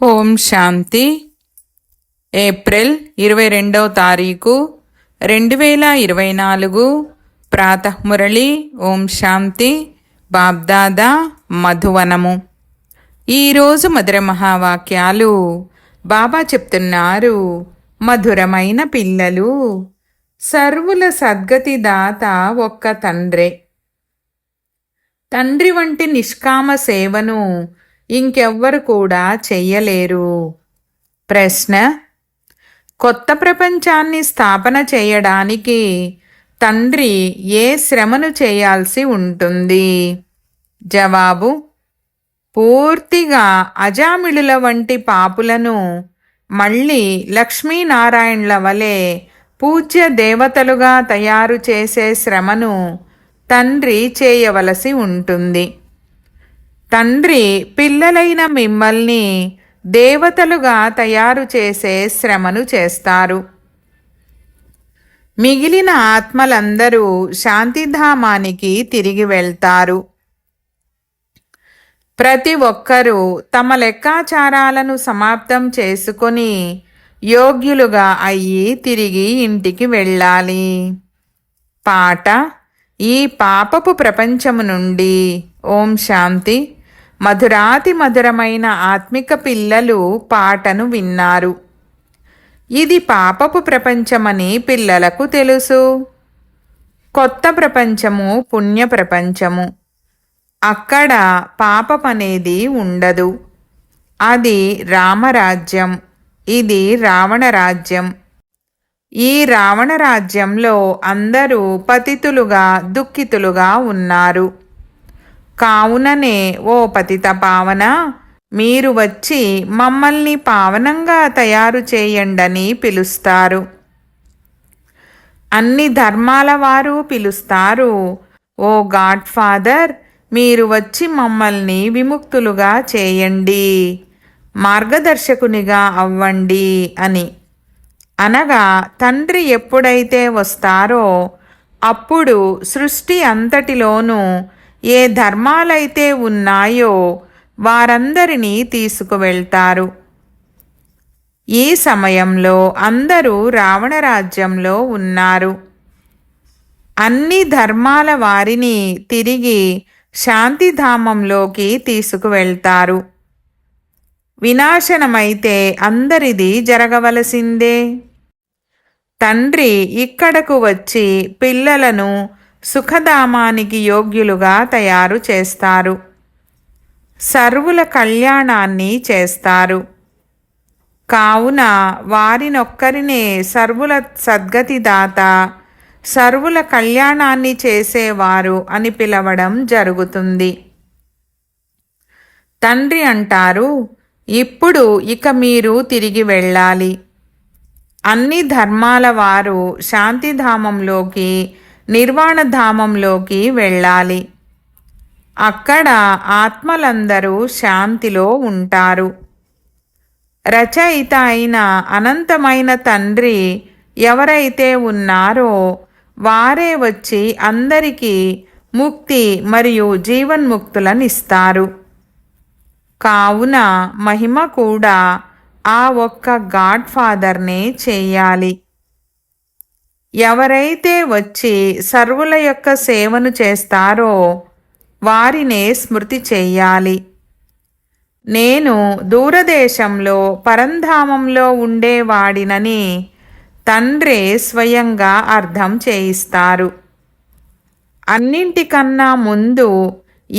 ఓం శాంతి. April 22వ తారీఖు 2024 ప్రాతఃమురళి. ఓం శాంతి. బాబ్దాదా మధువనము. ఈరోజు మధుర మహావాక్యాలు బాబా చెప్తున్నారు. మధురమైన పిల్లలు, సర్వుల సద్గతి దాత ఒక్క తండ్రే. తండ్రి వంటి నిష్కామ సేవను ఇంకెవ్వరు కూడా చెయ్యలేరు. ప్రశ్న: కొత్త ప్రపంచాన్ని స్థాపన చేయడానికి తండ్రి ఏ శ్రమను చేయాల్సి ఉంటుంది? జవాబు: పూర్తిగా అజామిళుల వంటి పాపులను మళ్ళీ లక్ష్మీనారాయణల వలె పూజ్య దేవతలుగా తయారు చేసే శ్రమను తండ్రి చేయవలసి ఉంటుంది. తండ్రి పిల్లలైన మిమ్మల్ని దేవతలుగా తయారు చేసే శ్రమను చేస్తారు. మిగిలిన ఆత్మలందరూ శాంతిధామానికి తిరిగి వెళ్తారు. ప్రతి ఒక్కరూ తమ లెక్కాచారాలను సమాప్తం చేసుకొని యోగ్యులుగా అయ్యి తిరిగి ఇంటికి వెళ్ళాలి. పాట: ఈ పాపపు ప్రపంచము నుండి. ఓం శాంతి. మధురాతి మధురమైన ఆత్మిక పిల్లలు పాటను విన్నారు. ఇది పాపపు ప్రపంచమని పిల్లలకు తెలుసు. కొత్త ప్రపంచము పుణ్య ప్రపంచము. అక్కడ పాపమనేది ఉండదు. అది రామరాజ్యం, ఇది రావణ రాజ్యం. ఈ రావణ రాజ్యంలో అందరూ పతితులుగా దుఃఖితులుగా ఉన్నారు. కావుననే ఓ పతిత పావన, మీరు వచ్చి మమ్మల్ని పావనంగా తయారు చేయండని పిలుస్తారు. అన్ని ధర్మాల వారు పిలుస్తారు. ఓ గాడ్ ఫాదర్, మీరు వచ్చి మమ్మల్ని విముక్తులుగా చేయండి, మార్గదర్శకునిగా అవ్వండి అని. అనగా తండ్రి ఎప్పుడైతే వస్తారో అప్పుడు సృష్టి అంతటిలోనూ ఏ ధర్మాలైతే ఉన్నాయో వారందరినీ తీసుకువెళ్తారు. ఈ సమయంలో అందరూ రావణ రాజ్యంలో ఉన్నారు. అన్ని ధర్మాల వారిని తిరిగి శాంతిధామంలోకి తీసుకువెళ్తారు. వినాశనమైతే అందరిది జరగవలసిందే. తండ్రి ఇక్కడకు వచ్చి పిల్లలను సుఖధామానికి యోగ్యులుగా తయారు చేస్తారు. సర్వుల కళ్యాణాన్ని చేస్తారు. కావున వారినొక్కరినే సర్వుల సద్గతిదాత, సర్వుల కళ్యాణాన్ని చేసేవారు అని పిలవడం జరుగుతుంది. తండ్రి అంటారు, ఇప్పుడు ఇక మీరు తిరిగి వెళ్ళాలి. అన్ని ధర్మాల వారు శాంతిధామంలోకి, నిర్వాణధామంలోకి వెళ్ళాలి. అక్కడ ఆత్మలందరూ శాంతిలో ఉంటారు. రచయిత అయిన అనంతమైన తండ్రి ఎవరైతే ఉన్నారో వారే వచ్చి అందరికీ ముక్తి మరియు జీవన్ముక్తులనిస్తారు. కావున మహిమ కూడా ఆ ఒక్క గాడ్ ఫాదర్నే చేయాలి. ఎవరైతే వచ్చి సర్వుల యొక్క సేవను చేస్తారో వారినే స్మృతి చెయ్యాలి. నేను దూరదేశంలో పరంధామంలో ఉండేవాడినని తండ్రే స్వయంగా అర్థం చేయిస్తారు. అన్నింటికన్నా ముందు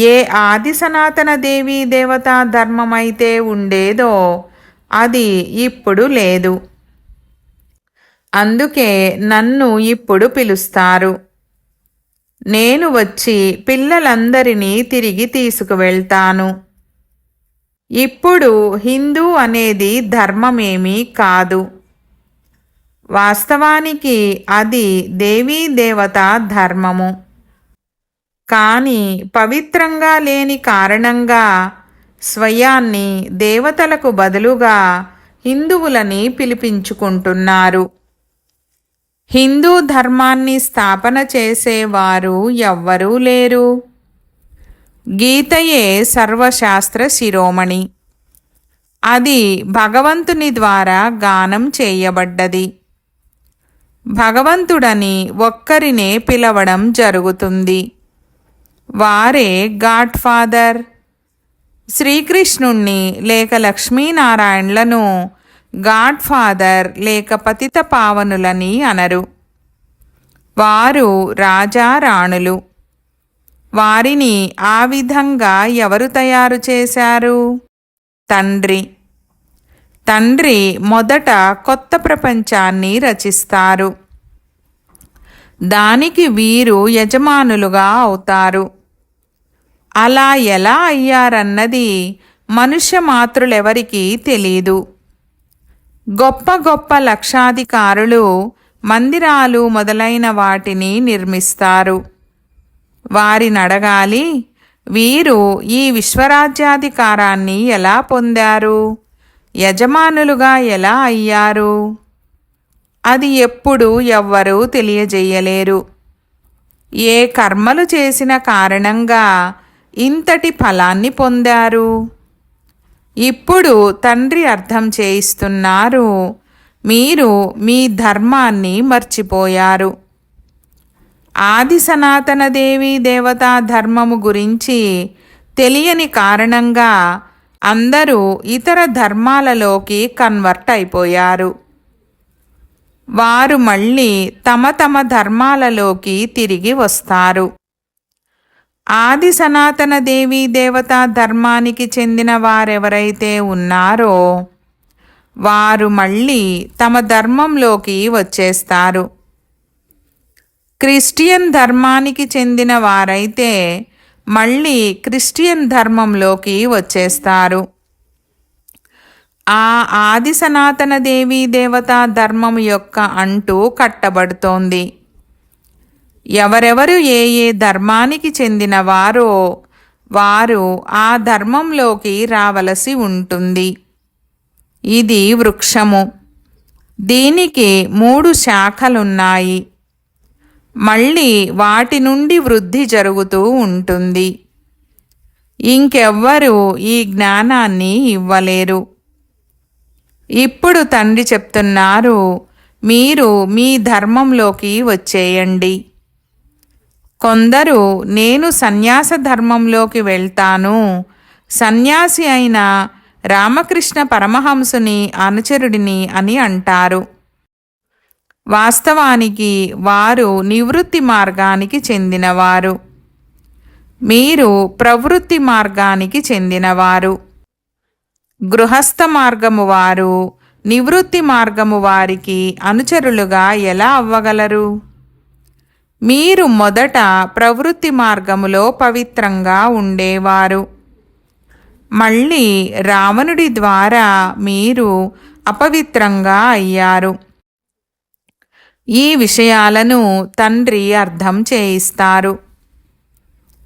ఏ ఆది సనాతన దేవీ దేవతా ధర్మమైతే ఉండేదో అది ఇప్పుడు లేదు. అందుకే నన్ను ఇప్పుడు పిలుస్తారు. నేను వచ్చి పిల్లలందరినీ తిరిగి తీసుకువెళ్తాను. ఇప్పుడు హిందూ అనేది ధర్మమేమీ కాదు. వాస్తవానికి అది దేవీ దేవతా ధర్మము. కానీ పవిత్రంగా లేని కారణంగా స్వయాన్ని దేవతలకు బదులుగా హిందువులని పిలిపించుకుంటున్నారు. హిందూ ధర్మాన్ని స్థాపన చేసేవారు ఎవ్వరూ లేరు. గీతయే సర్వశాస్త్ర శిరోమణి. అది భగవంతుని ద్వారా గానం చేయబడ్డది. భగవంతుడని ఒక్కరినే పిలవడం జరుగుతుంది. వారే గాడ్ ఫాదర్. శ్రీకృష్ణుణ్ణి లేక లక్ష్మీనారాయణలను గాడ్ ఫాదర్ లేక పతిత పావనులని అనరు. వారు రాజా రాణులు. వారిని ఆ విధంగా ఎవరు తయారు చేశారు? తండ్రి. తండ్రి మొదట కొత్త ప్రపంచాన్ని రచిస్తారు. దానికి వీరు యజమానులుగా అవుతారు. అలా ఎలా అయ్యారన్నది మనుష్య మాతృలెవరికీ తెలీదు. గొప్ప గొప్ప లక్షాధికారులు మందిరాలు మొదలైన వాటిని నిర్మిస్తారు. వారినడగాలి, వీరు ఈ విశ్వరాజ్యాధికారాన్ని ఎలా పొందారు, యజమానులుగా ఎలా అయ్యారు? అది ఎప్పుడు ఎవ్వరూ తెలియజేయలేరు. ఏ కర్మలు చేసిన కారణంగా ఇంతటి ఫలాన్ని పొందారు? ఇప్పుడు తండ్రి అర్థం చేయిస్తున్నారు, మీరు మీ ధర్మాన్ని మర్చిపోయారు. ఆది సనాతన దేవీ దేవతా ధర్మము గురించి తెలియని కారణంగా అందరూ ఇతర ధర్మాలలోకి కన్వర్ట్ అయిపోయారు. వారు మళ్ళీ తమ తమ ధర్మాలలోకి తిరిగి వస్తారు. ఆది సనాతన దేవీ దేవతా ధర్మానికి చెందిన వారెవరైతే ఉన్నారో వారు మళ్ళీ తమ ధర్మంలోకి వచ్చేస్తారు. క్రిస్టియన్ ధర్మానికి చెందిన వారైతే మళ్ళీ క్రిస్టియన్ ధర్మంలోకి వచ్చేస్తారు. ఆ ఆది సనాతన దేవీ దేవతా ధర్మం యొక్క అంటూ కట్టబడుతోంది. ఎవరెవరు ఏ ఏ ధర్మానికి చెందినవారో వారు ఆ ధర్మంలోకి రావలసి ఉంటుంది. ఇది వృక్షము. దీనికి 3 శాఖలున్నాయి. మళ్ళీ వాటి నుండి వృద్ధి జరుగుతూ ఉంటుంది. ఇంకెవ్వరూ ఈ జ్ఞానాన్ని ఇవ్వలేరు. ఇప్పుడు తండ్రి చెప్తున్నారు, మీరు మీ ధర్మంలోకి వచ్చేయండి. కొందరు నేను సన్యాస ధర్మంలోకి వెళ్తాను, సన్యాసి అయిన రామకృష్ణ పరమహంసుని అనుచరుడిని అని అంటారు. వాస్తవానికి వారు నివృత్తి మార్గానికి చెందినవారు. మీరు ప్రవృత్తి మార్గానికి చెందినవారు. గృహస్థ మార్గము వారు నివృత్తి మార్గము వారికి అనుచరులుగా ఎలా అవ్వగలరు? మీరు మొదట ప్రవృత్తి మార్గములో పవిత్రంగా ఉండేవారు. మళ్ళీ రావణుడి ద్వారా మీరు అపవిత్రంగా అయ్యారు. ఈ విషయాలను తండ్రి అర్థం చేయిస్తారు.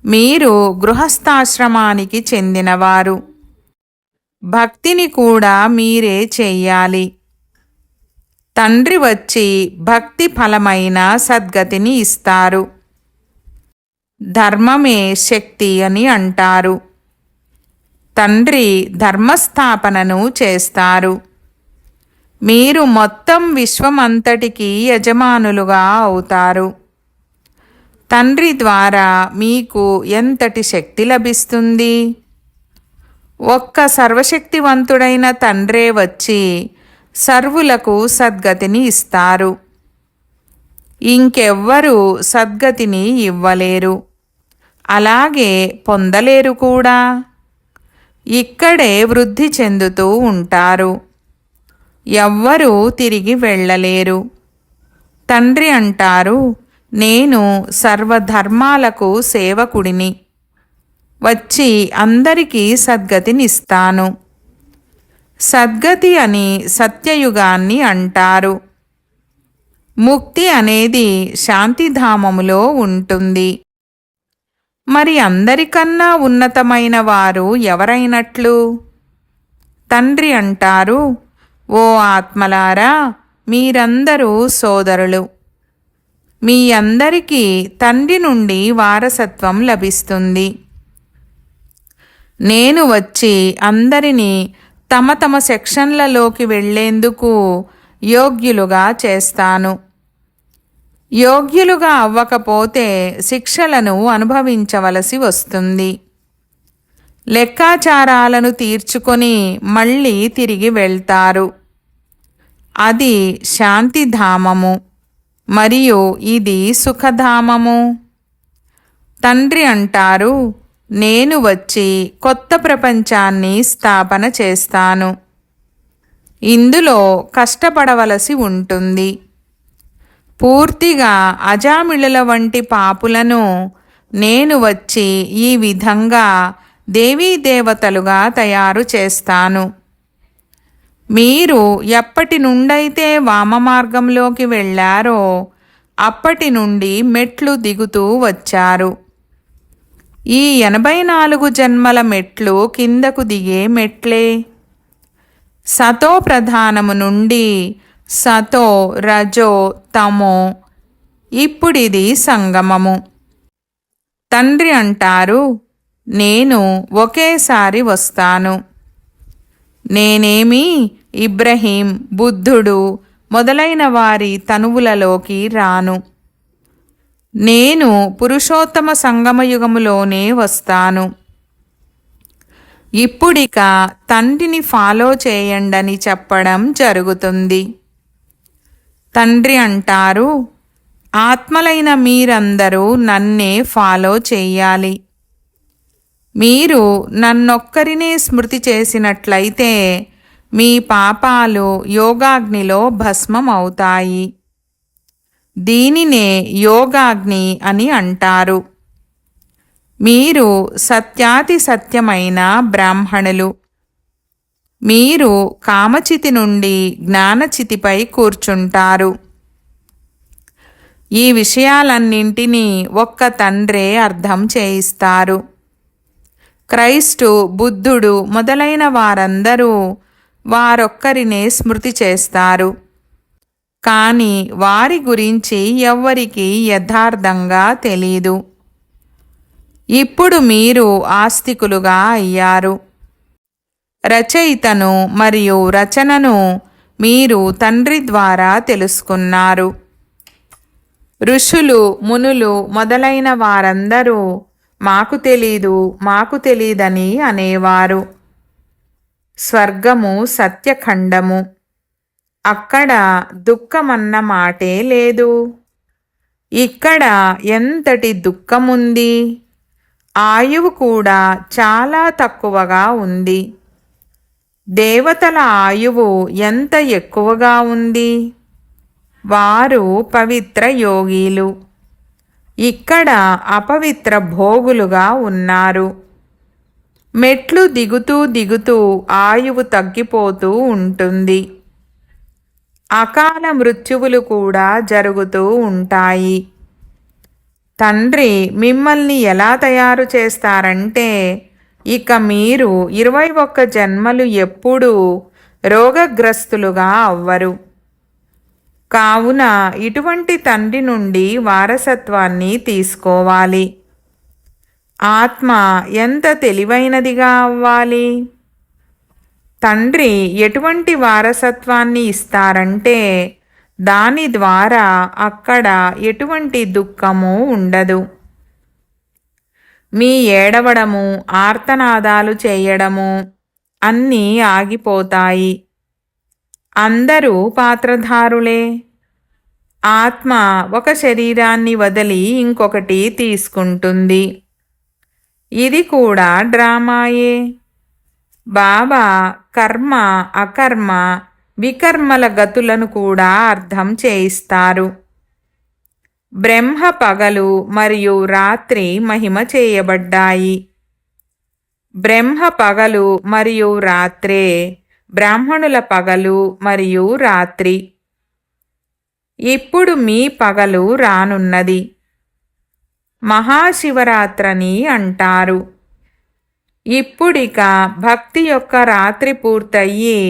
మీరు గృహస్థాశ్రమానికి చెందినవారు. భక్తిని కూడా మీరే చెయ్యాలి. తండ్రి వచ్చి భక్తి ఫలమైన సద్గతిని ఇస్తారు. ధర్మమే శక్తి అని అంటారు. తండ్రి ధర్మస్థాపనను చేస్తారు. మీరు మొత్తం విశ్వమంతటికి యజమానులుగా అవుతారు. తండ్రి ద్వారా మీకు ఎంతటి శక్తి లభిస్తుంది? ఒక్క సర్వశక్తివంతుడైన తండ్రే వచ్చి సర్వులకు సద్గతిని ఇస్తారు. ఇంకెవ్వరూ సద్గతిని ఇవ్వలేరు, అలాగే పొందలేరు కూడా. ఇక్కడే వృద్ధి చెందుతూ ఉంటారు. ఎవ్వరూ తిరిగి వెళ్ళలేరు. తండ్రి అంటారు, నేను సర్వధర్మాలకు సేవకుడిని. వచ్చి అందరికీ సద్గతినిస్తాను. సద్గతి అని సత్యయుగాన్ని అంటారు. ముక్తి అనేది శాంతిధామములో ఉంటుంది. మరి అందరికన్నా ఉన్నతమైన వారు ఎవరైనట్లు? తండ్రి అంటారు, ఓ ఆత్మలారా, మీరందరూ సోదరులు. మీ అందరికీ తండ్రి నుండి వారసత్వం లభిస్తుంది. నేను వచ్చి అందరినీ తమ తమ సెక్షన్లలోకి వెళ్ళేందుకు యోగ్యులుగా చేస్తాను. యోగ్యులుగా అవ్వకపోతే శిక్షలను అనుభవించవలసి వస్తుంది. లెక్కాచారాలను తీర్చుకొని మళ్ళీ తిరిగి వెళ్తారు. అది శాంతిధామము మరియు ఇది సుఖధామము. తండ్రి అంటారు, నేను వచ్చి కొత్త ప్రపంచాన్ని స్థాపన చేస్తాను. ఇందులో కష్టపడవలసి ఉంటుంది. పూర్తిగా అజామిళుల వంటి పాపులను నేను వచ్చి ఈ విధంగా దేవీదేవతలుగా తయారు చేస్తాను. మీరు ఎప్పటి నుండైతే వామమార్గంలోకి వెళ్ళారో అప్పటి నుండి మెట్లు దిగుతూ వచ్చారు. ఈ 84 జన్మల మెట్లు కిందకు దిగే మెట్లే. సతో ప్రధానము నుండి సతో, రజో, తమో. ఇప్పుడిది సంగమము. తండ్రి అంటారు, నేను ఒకేసారి వస్తాను. నేనేమి ఇబ్రహీం, బుద్ధుడు మొదలైన వారి తనువులలోకి రాను. నేను పురుషోత్తమ సంగమయుగములోనే వస్తాను. ఇప్పుడిక తండ్రిని ఫాలో చేయండని చెప్పడం జరుగుతుంది. తండ్రి అంటారు, ఆత్మలైన మీరందరూ నన్నే ఫాలో చెయ్యాలి. మీరు నన్నొక్కరినే స్మృతి చేసినట్లయితే మీ పాపాలు యోగాగ్నిలో భస్మం అవుతాయి. దీనినే యోగాగ్ని అని అంటారు. మీరు సత్యాతి సత్యమైన బ్రాహ్మణులు. మీరు కామచితి నుండి జ్ఞానచితిపై కూర్చుంటారు. ఈ విషయాలన్నింటినీ ఒక్క తండ్రే అర్థం చేయిస్తారు. క్రైస్టు, బుద్ధుడు మొదలైన వారందరూ వారొక్కరినే స్మృతి చేస్తారు. కానీ వారి గురించి ఎవ్వరికీ యథార్థంగా తెలీదు. ఇప్పుడు మీరు ఆస్తికులుగా అయ్యారు. రచయితను మరియు రచనను మీరు తండ్రి ద్వారా తెలుసుకున్నారు. ఋషులు, మునులు మొదలైన వారందరూ మాకు తెలీదని అనేవారు. స్వర్గము సత్యఖండము. అక్కడ దుఃఖమన్న మాటే లేదు. ఇక్కడ ఎంతటి దుఃఖముంది. ఆయువు కూడా చాలా తక్కువగా ఉంది. దేవతల ఆయువు ఎంత ఎక్కువగా ఉంది. వారు పవిత్ర యోగీలు. ఇక్కడ అపవిత్ర భోగులుగా ఉన్నారు. మెట్లు దిగుతూ దిగుతూ ఆయువు తగ్గిపోతూ ఉంటుంది. అకాల మృత్యువులు కూడా జరుగుతూ ఉంటాయి. తండ్రి మిమ్మల్ని ఎలా తయారు చేస్తారంటే, ఇక మీరు 21 జన్మలు ఎప్పుడూ రోగగ్రస్తులుగా అవ్వరు. కావున ఇటువంటి తండ్రి నుండి వారసత్వాన్ని తీసుకోవాలి. ఆత్మ ఎంత తెలివైనదిగా అవ్వాలి. తండ్రి ఎటువంటి వారసత్వాన్ని ఇస్తారంటే దాని ద్వారా అక్కడ ఎటువంటి దుఃఖము ఉండదు. మీ ఏడవడము, ఆర్తనాదాలు చేయడము అన్నీ ఆగిపోతాయి. అందరూ పాత్రధారులే. ఆత్మ ఒక శరీరాన్ని వదిలి ఇంకొకటి తీసుకుంటుంది. ఇది కూడా డ్రామాయే. బాబా కర్మ, అకర్మ, వికర్మల గతులను కూడా అర్థం చేయిస్తారు. బ్రహ్మ పగలు మరియు రాత్రి మహిమ చేయబడ్డాయి. బ్రహ్మ పగలు మరియు రాత్రే బ్రాహ్మణుల పగలు మరియు రాత్రి. ఇప్పుడు మీ పగలు రానున్నది. మహాశివరాత్రని అంటారు. ఇప్పుడిక భక్తి యొక్క రాత్రి పూర్తయ్యి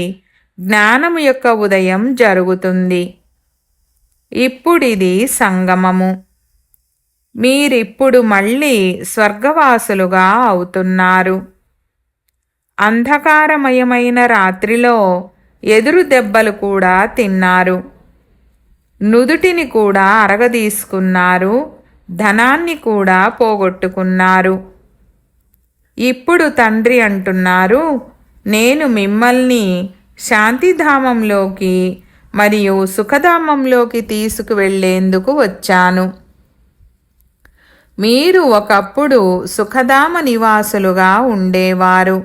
జ్ఞానము యొక్క ఉదయం జరుగుతుంది. ఇప్పుడిది సంగమము. మీరిప్పుడు మళ్ళీ స్వర్గవాసులుగా అవుతున్నారు. అంధకారమయమైన రాత్రిలో ఎదురు దెబ్బలు కూడా తిన్నారు. నుదుటిని కూడా అరగదీసుకున్నారు, ధనాన్ని కూడా పోగొట్టుకున్నారు. ఇప్పుడు తండ్రి అంటున్నారు, నేను మిమ్మల్ని శాంతిధామంలోకి మరియు సుఖధామంలోకి తీసుకువెళ్లేందుకు వచ్చాను. మీరు ఒకప్పుడు సుఖధామ నివాసులుగా ఉండేవారు.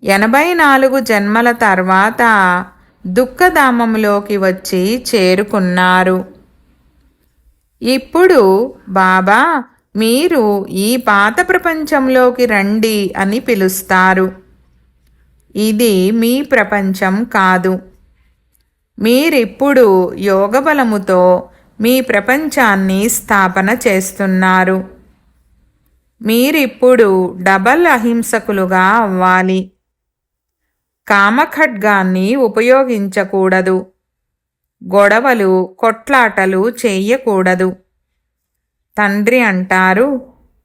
84 జన్మల తర్వాత దుఃఖధామంలోకి వచ్చి చేరుకున్నారు. ఇప్పుడు బాబా మీరు ఈ పాత ప్రపంచంలోకి రండి అని పిలుస్తారు. ఇది మీ ప్రపంచం కాదు. మీరిప్పుడు యోగబలముతో మీ ప్రపంచాన్ని స్థాపన చేస్తున్నారు. మీరిప్పుడు డబల్ అహింసకులుగా అవ్వాలి. కామఖడ్గాన్ని ఉపయోగించకూడదు. గొడవలు, కొట్లాటలు చేయకూడదు. తండ్రి అంటారు,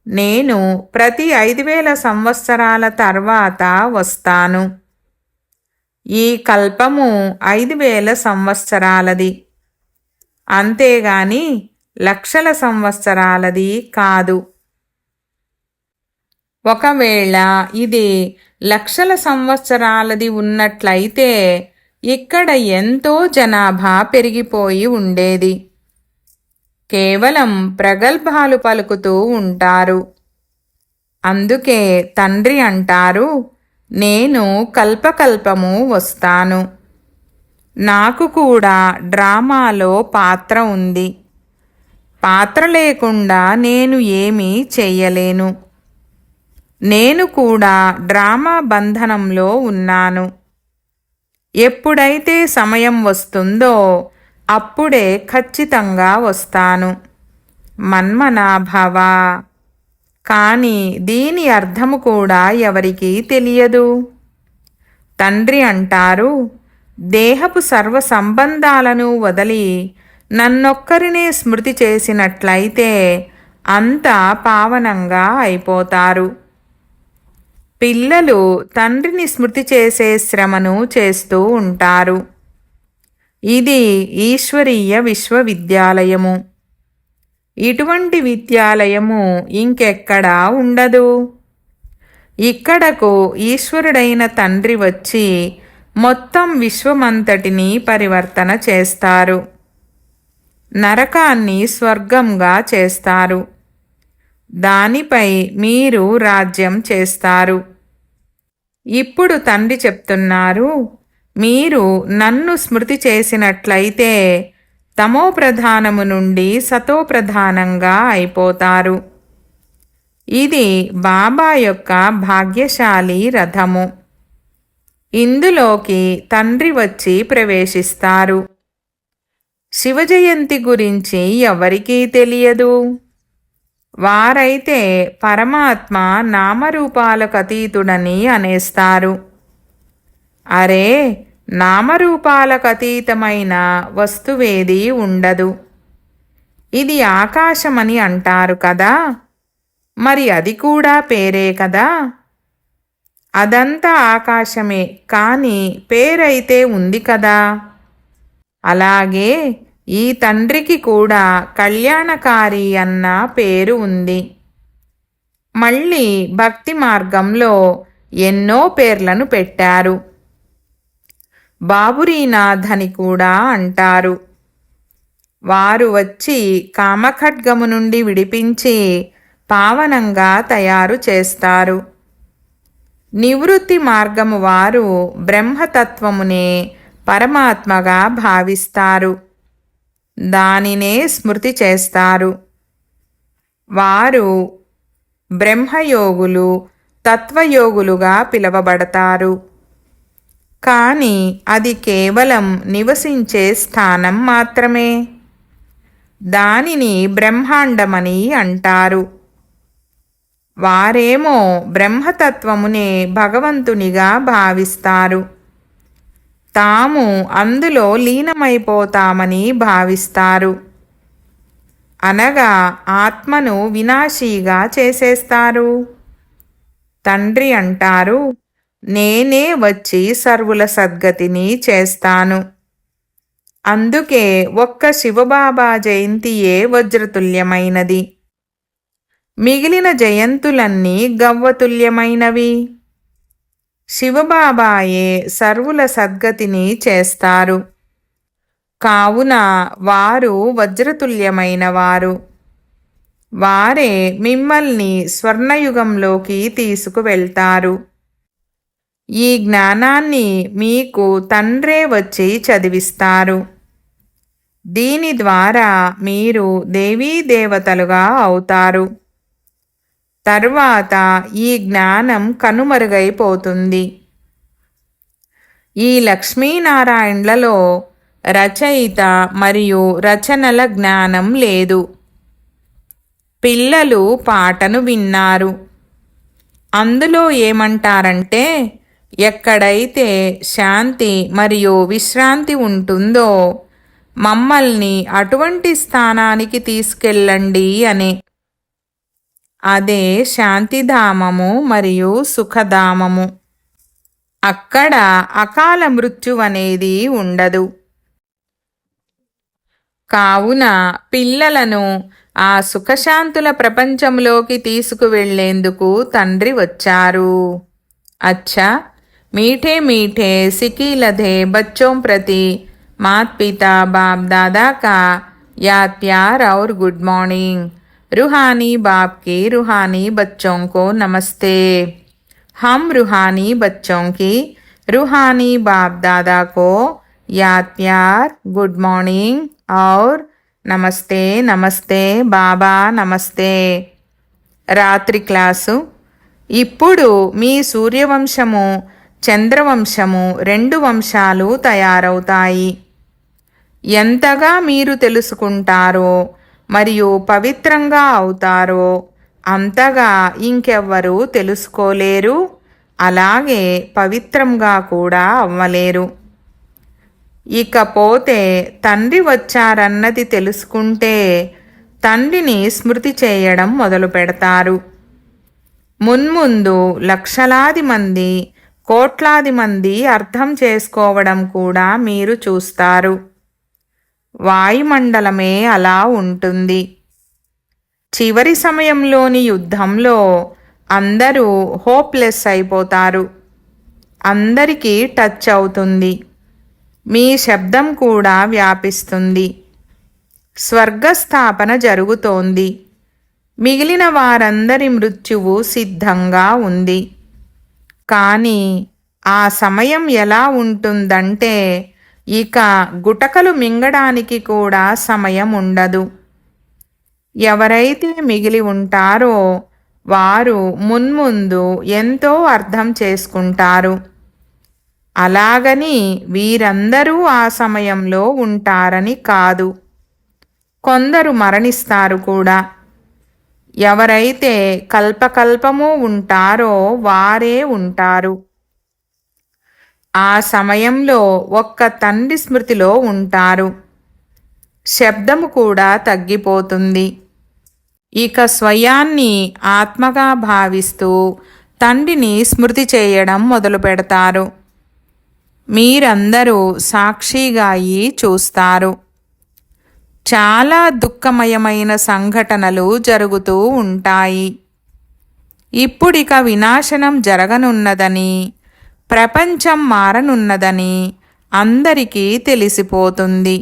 నేను ప్రతి 5000 సంవత్సరాల తర్వాత వస్తాను. ఈ కల్పము 5000 సంవత్సరాలది, అంతేగాని లక్షల సంవత్సరాలది కాదు. ఒకవేళ ఇది లక్షల సంవత్సరాలది ఉన్నట్లయితే ఇక్కడ ఎంతో జనాభా పెరిగిపోయి ఉండేది. కేవలం ప్రగల్భాలు పలుకుతూ ఉంటారు. అందుకే తండ్రి అంటారు, నేను కల్పకల్పము వస్తాను. నాకు కూడా డ్రామాలో పాత్ర ఉంది. పాత్ర లేకుండా నేను ఏమీ చెయ్యలేను. నేను కూడా డ్రామా బంధనంలో ఉన్నాను. ఎప్పుడైతే సమయం వస్తుందో అప్పుడే ఖచ్చితంగా వస్తాను. మన్మనాభవ. కానీ దీని అర్థము కూడా ఎవరికీ తెలియదు. తండ్రి అంటారు, దేహపు సర్వ సంబంధాలను వదిలి నన్నొక్కరినే స్మృతి చేసినట్లయితే అంతా పావనంగా అయిపోతారు. పిల్లలు తండ్రిని స్మృతి చేసే శ్రమను చేస్తూ ఉంటారు. ఇది ఈశ్వరీయ విశ్వవిద్యాలయము. ఇటువంటి విద్యాలయము ఇంకెక్కడా ఉండదు. ఇక్కడకు ఈశ్వరుడైన తండ్రి వచ్చి మొత్తం విశ్వమంతటిని పరివర్తన చేస్తారు. నరకాన్ని స్వర్గంగా చేస్తారు. దానిపై మీరు రాజ్యం చేస్తారు. ఇప్పుడు తండ్రి చెప్తున్నారు, మీరు నన్ను స్మృతి చేసినట్లయితే తమో ప్రధానము నుండి సతో ప్రధానంగా అయిపోతారు. ఇది బాబా యొక్క భాగ్యశాలి రథము. ఇందులోకి తండ్రి వచ్చి ప్రవేశిస్తారు. శివజయంతి గురించి ఎవరికీ తెలియదు. వారైతే పరమాత్మ నామరూపాలకు అతీతుడని అనేస్తారు. అరే, నామరూపాలకు అతీతమైన వస్తువేది ఉండదు. ఇది ఆకాశమని అంటారు కదా, మరి అది కూడా పేరే కదా. అదంతా ఆకాశమే, కానీ పేరైతే ఉంది కదా. అలాగే ఈ తండ్రికి కూడా కళ్యాణకారి అన్న పేరు ఉంది. మళ్ళీ భక్తి మార్గంలో ఎన్నో పేర్లను పెట్టారు. బాబురీనాథ్ అని కూడా అంటారు. వారు వచ్చి కామఖడ్గము నుండి విడిపించి పావనంగా తయారు చేస్తారు. నివృత్తి మార్గము వారు బ్రహ్మతత్వమునే పరమాత్మగా భావిస్తారు. దానినే స్మృతి చేస్తారు. వారు బ్రహ్మయోగులు, తత్వయోగులుగా పిలువబడతారు. కానీ అది కేవలం నివసించే స్థానం మాత్రమే. దానిని బ్రహ్మాండమని అంటారు. వారేమో బ్రహ్మతత్వమునే భగవంతునిగా భావిస్తారు. తాము అందులో లీనమైపోతామని భావిస్తారు. అనగా ఆత్మను వినాశీగా చేసేస్తారు. తండ్రి అంటారు, నేనే వచ్చి సర్వుల సద్గతిని చేస్తాను. అందుకే ఒక్క శివబాబా జయంతియే వజ్రతుల్యమైనది. మిగిలిన జయంతులన్నీ గవ్వతుల్యమైనవి. శివబాబాయే సర్వుల సద్గతిని చేస్తారు. కావున వారు వజ్రతుల్యమైన వారు. వారే మిమ్మల్ని స్వర్ణయుగంలోకి తీసుకువెళ్తారు. ఈ జ్ఞానాన్ని మీకు తండ్రే వచ్చి చదివిస్తారు. దీని ద్వారా మీరు దేవీ దేవతలుగా అవుతారు. తర్వాత ఈ జ్ఞానం కనుమరుగైపోతుంది. ఈ లక్ష్మీనారాయణలలో రచయిత మరియు రచనల జ్ఞానం లేదు. పిల్లలు పాటను విన్నారు. అందులో ఏమంటారంటే, ఎక్కడైతే శాంతి మరియు విశ్రాంతి ఉంటుందో మమ్మల్ని అటువంటి స్థానానికి తీసుకెళ్ళండి అని. అదే శాంతిధామము మరియు సుఖధామము. అక్కడ అకాల మృత్యువనేది ఉండదు. కావున పిల్లలను ఆ సుఖశాంతుల ప్రపంచంలోకి తీసుకువెళ్లేందుకు తండ్రి వచ్చారు. అచ్చా, మీఠే మీఠే సికీలధే బచ్చోం ప్రతి मात पिता बाप दादा का याद प्यार और गुड मॉर्निंग। रूहानी बाप के रूहानी बच्चों को नमस्ते। हम रूहानी बच्चों की रूहानी बाप दादा को याद प्यार, गुड मॉर्निंग और నమస్తే నమస్తే బాబా నమస్తే. రాత్రి క్లాసు. ఇప్పుడు మీ సూర్యవంశము చంద్రవంశము 2 వంశాలు తయారవుతాయి. ఎంతగా మీరు తెలుసుకుంటారో మరియు పవిత్రంగా అవుతారో అంతగా ఇంకెవ్వరూ తెలుసుకోలేరు, అలాగే పవిత్రంగా కూడా అవ్వలేరు. ఇకపోతే తండ్రి వచ్చారన్నది తెలుసుకుంటే తండ్రిని స్మృతి చేయడం మొదలు పెడతారు. మున్ముందు లక్షలాది మంది, కోట్లాది మంది అర్థం చేసుకోవడం కూడా మీరు చూస్తారు. వాయుమండలమే అలా ఉంటుంది. చివరి సమయంలోని యుద్ధంలో అందరూ హోప్లెస్ అయిపోతారు. అందరికీ టచ్ అవుతుంది. మీ శబ్దం కూడా వ్యాపిస్తుంది. స్వర్గస్థాపన జరుగుతోంది. మిగిలిన వారందరి మృత్యువు సిద్ధంగా ఉంది. కానీ ఆ సమయం ఎలా ఉంటుందంటే ఇక గుటకలు మింగడానికి కూడా సమయం ఉండదు. ఎవరైతే మిగిలి ఉంటారో వారు మున్ముందు ఎంతో అర్థం చేసుకుంటారు. అలాగని వీరందరూ ఆ సమయంలో ఉంటారని కాదు. కొందరు మరణిస్తారు కూడా. ఎవరైతే కల్పకల్పము ఉంటారో వారే ఉంటారు. ఆ సమయంలో ఒక్క తండ్రి స్మృతిలో ఉంటారు. శబ్దము కూడా తగ్గిపోతుంది. ఇక స్వయాన్ని ఆత్మగా భావిస్తూ తండ్రిని స్మృతి చేయడం మొదలు పెడతారు. మీరందరూ సాక్షిగా అయి చూస్తారు. చాలా దుఃఖమయమైన సంఘటనలు జరుగుతూ ఉంటాయి. ఇప్పుడిక వినాశనం జరగనున్నదని, ప్రపంచం మారనున్నదని అందరికీ తెలిసిపోతుంది.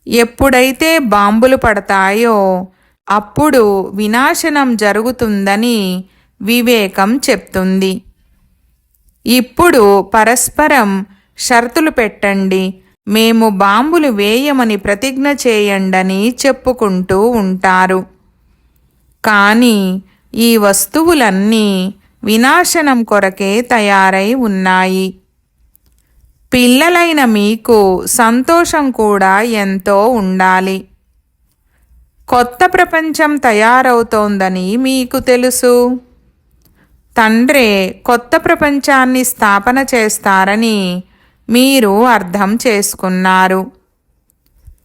ఎప్పుడైతే బాంబులు పడతాయో అప్పుడు వినాశనం జరుగుతుందని వివేకం చెప్తుంది. ఇప్పుడు పరస్పరం షరతులు పెట్టండి, మేము బాంబులు వేయమని ప్రతిజ్ఞ చేయండని చెప్పుకుంటూ ఉంటారు. కానీ ఈ వస్తువులన్నీ వినాశనం కొరకే తయారై ఉన్నాయి. పిల్లలైన మీకు సంతోషం కూడా ఎంతో ఉండాలి. కొత్త ప్రపంచం తయారవుతోందని మీకు తెలుసు. తండ్రే కొత్త ప్రపంచాన్ని స్థాపన చేస్తారని మీరు అర్థం చేసుకున్నారు.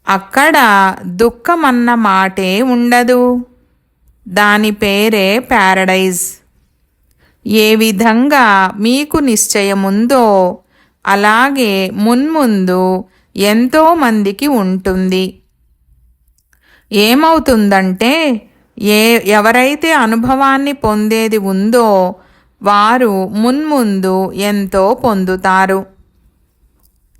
అక్కడ దుఃఖమన్న మాటే ఉండదు. దాని పేరే ప్యారడైజ్. ఏ విధంగా మీకు నిశ్చయముందో అలాగే మున్ముందు ఎంతోమందికి ఉంటుంది. ఏమవుతుందంటే ఎవరైతే అనుభవాన్ని పొందేది ఉందో వారు మున్ముందు ఎంతో పొందుతారు.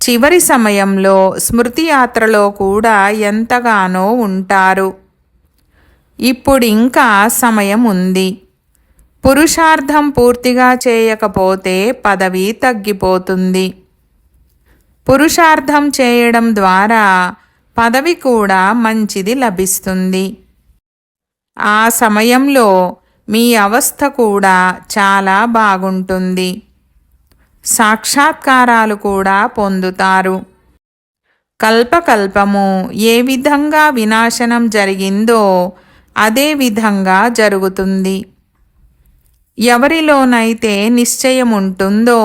చివరి సమయంలో స్మృతి యాత్రలో కూడా ఎంతగానో ఉంటారు. ఇప్పుడు ఇంకా సమయం ఉంది. పురుషార్థం పూర్తిగా చేయకపోతే పదవి తగ్గిపోతుంది. పురుషార్థం చేయడం ద్వారా పదవి కూడా మంచిది లభిస్తుంది. ఆ సమయంలో మీ అవస్థ కూడా చాలా బాగుంటుంది. సాక్షాత్కారాలు కూడా పొందుతారు. కల్పకల్పము ఏ విధంగా వినాశనం జరిగిందో అదే విధంగా జరుగుతుంది. ఎవరిలోనైతే నిశ్చయం ఉంటుందో,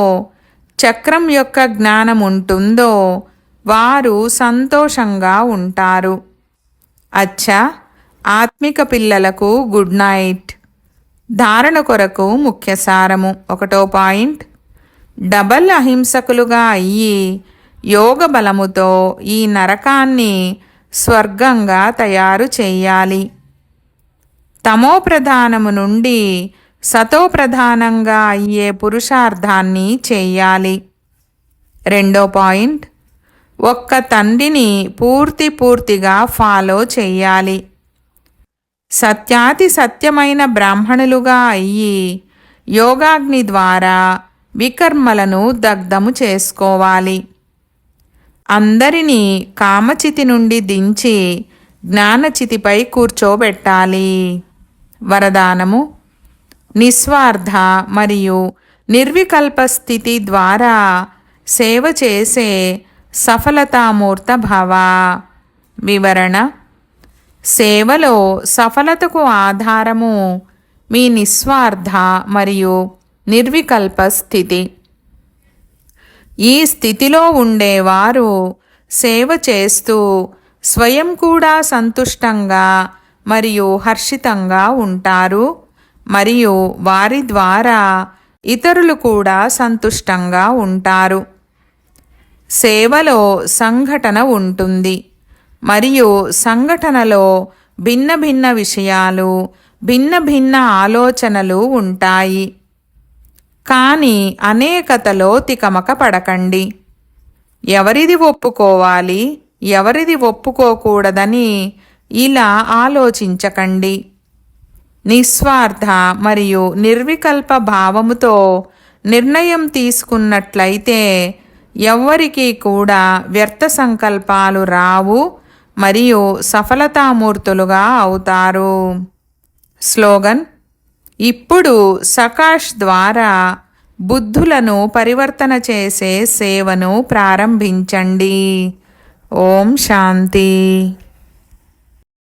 చక్రం యొక్క జ్ఞానం ఉంటుందో వారు సంతోషంగా ఉంటారు. అచ్చా, ఆత్మిక పిల్లలకు గుడ్ నైట్. ధారణ కొరకు ముఖ్య సారము. 1వ పాయింట్, డబల్ అహింసకులుగా అయ్యి యోగ బలముతో ఈ నరకాన్ని స్వర్గంగా తయారు చేయాలి. తమో ప్రధానము నుండి సతో ప్రధానంగా అయ్యే పురుషార్థాన్ని చేయాలి. 2వ పాయింట్, ఒక్క తండ్రిని పూర్తిగా ఫాలో చేయాలి. సత్యాతి సత్యమైన బ్రాహ్మణులుగా అయ్యి యోగాగ్ని ద్వారా వికర్మలను దగ్ధము చేసుకోవాలి. అందరినీ కామచితి నుండి దించి జ్ఞానచితిపై కూర్చోబెట్టాలి. వరదానము: నిస్వార్థ మరియు నిర్వికల్ప స్థితి ద్వారా సేవ చేసే సఫలతామూర్త భవ. వివరణ: సేవలో సఫలతకు ఆధారము మీ నిస్వార్థ మరియు నిర్వికల్ప స్థితి. ఈ స్థితిలో ఉండేవారు సేవ చేస్తూ స్వయం కూడా సంతుష్టంగా మరియు హర్షితంగా ఉంటారు మరియు వారి ద్వారా ఇతరులు కూడా సంతుష్టంగా ఉంటారు. సేవలో సంఘటన ఉంటుంది మరియు సంఘటనలో భిన్న భిన్న విషయాలు, భిన్న భిన్న ఆలోచనలు ఉంటాయి. కానీ అనేకతలో తికమక పడకండి. ఎవరిది ఒప్పుకోవాలి, ఎవరిది ఒప్పుకోకూడదని ఇలా ఆలోచించకండి. నిస్వార్థ మరియు నిర్వికల్ప భావముతో నిర్ణయం తీసుకున్నట్లయితే ఎవ్వరికీ కూడా వ్యర్థ సంకల్పాలు రావు మరియు సఫలతామూర్తులుగా అవుతారు. స్లోగన్: ఇప్పుడు సకాష్ ద్వారా బుద్ధులను పరివర్తన చేసే సేవను ప్రారంభించండి. ఓం శాంతి.